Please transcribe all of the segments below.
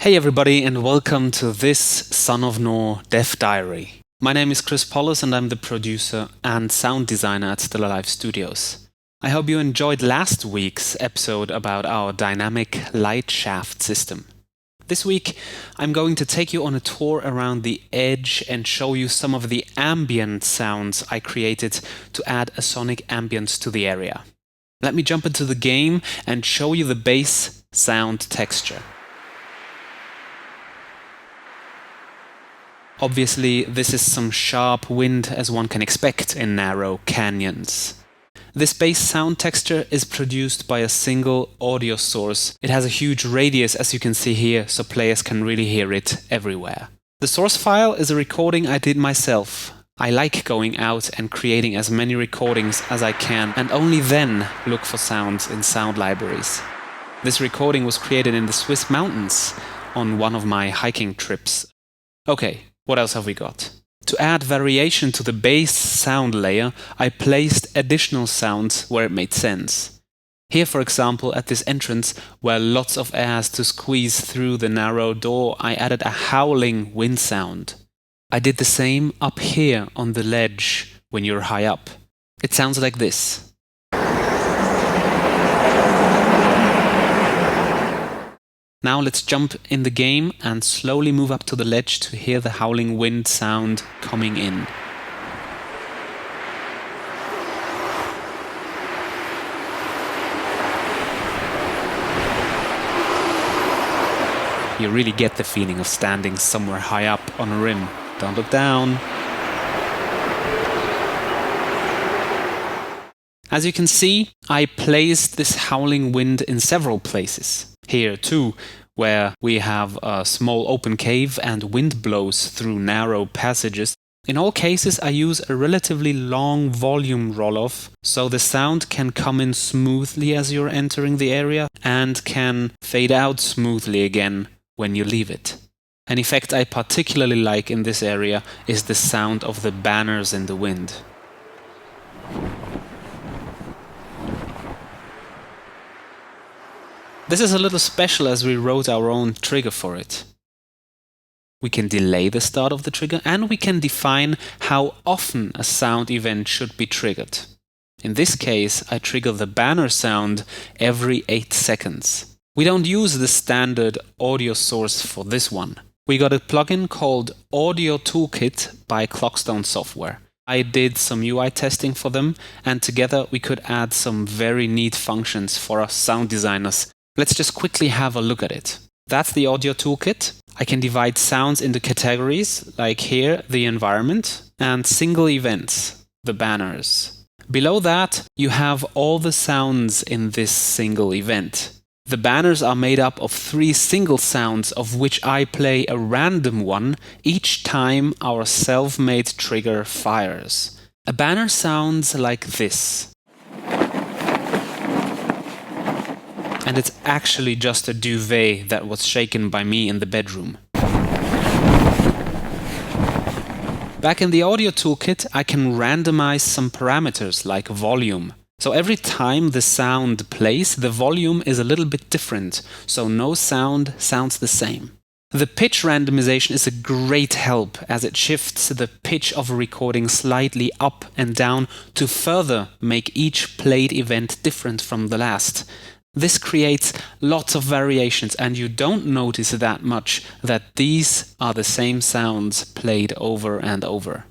Hey everybody, and welcome to this Son of Nor Dev Diary. My name is Chris Pollis and I'm the producer and sound designer at Still Alive Studios. I hope you enjoyed last week's episode about our dynamic light shaft system. This week I'm going to take you on a tour around the edge and show you some of the ambient sounds I created to add a sonic ambience to the area. Let me jump into the game and show you the bass sound texture. Obviously, this is some sharp wind as one can expect in narrow canyons. This bass sound texture is produced by a single audio source. It has a huge radius, as you can see here, so players can really hear it everywhere. The source file is a recording I did myself. I like going out and creating as many recordings as I can, and only then look for sounds in sound libraries. This recording was created in the Swiss mountains on one of my hiking trips. Okay. What else have we got? To add variation to the bass sound layer, I placed additional sounds where it made sense. Here, for example, at this entrance, where lots of air has to squeeze through the narrow door, I added a howling wind sound. I did the same up here on the ledge when you're high up. It sounds like this. Now let's jump in the game and slowly move up to the ledge to hear the howling wind sound coming in. You really get the feeling of standing somewhere high up on a rim. Don't look down. As you can see, I placed this howling wind in several places. Here too, where we have a small open cave and wind blows through narrow passages. In all cases, I use a relatively long volume roll-off, so the sound can come in smoothly as you're entering the area and can fade out smoothly again when you leave it. An effect I particularly like in this area is the sound of the banners in the wind. This is a little special as we wrote our own trigger for it. We can delay the start of the trigger and we can define how often a sound event should be triggered. In this case, I trigger the banner sound every 8 seconds. We don't use the standard audio source for this one. We got a plugin called Audio Toolkit by Clockstone Software. I did some UI testing for them and together we could add some very neat functions for us sound designers. Let's just quickly have a look at it. That's the audio toolkit. I can divide sounds into categories, like here, the environment, and single events, the banners. Below that, you have all the sounds in this single event. The banners are made up of 3 single sounds, of which I play a random one each time our self-made trigger fires. A banner sounds like this. And it's actually just a duvet that was shaken by me in the bedroom. Back in the audio toolkit, I can randomize some parameters like volume. So every time the sound plays, the volume is a little bit different, so no sound sounds the same. The pitch randomization is a great help as it shifts the pitch of a recording slightly up and down to further make each played event different from the last. This creates lots of variations and you don't notice that much that these are the same sounds played over and over.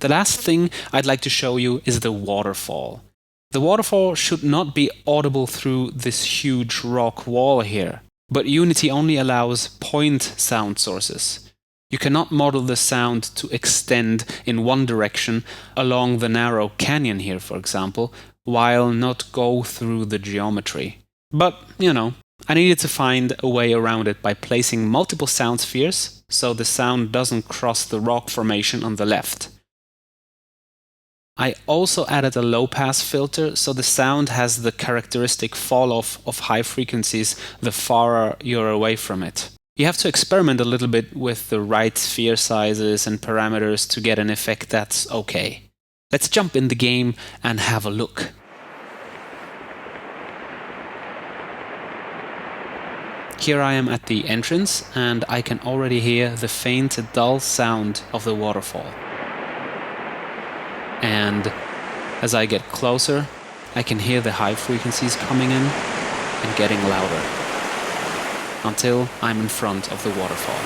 The last thing I'd like to show you is the waterfall. The waterfall should not be audible through this huge rock wall here, but Unity only allows point sound sources. You cannot model the sound to extend in one direction along the narrow canyon here, for example, while not go through the geometry. But, I needed to find a way around it by placing multiple sound spheres so the sound doesn't cross the rock formation on the left. I also added a low-pass filter, so the sound has the characteristic fall-off of high frequencies the farther you're away from it. You have to experiment a little bit with the right sphere sizes and parameters to get an effect that's okay. Let's jump in the game and have a look. Here I am at the entrance and I can already hear the faint, dull sound of the waterfall. And as I get closer, I can hear the high frequencies coming in and getting louder until I'm in front of the waterfall.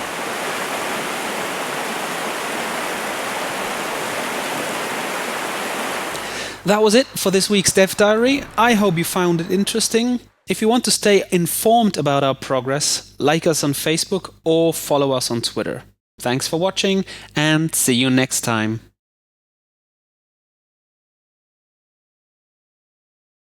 That was it for this week's Dev Diary. I hope you found it interesting. If you want to stay informed about our progress, like us on Facebook or follow us on Twitter. Thanks for watching and see you next time.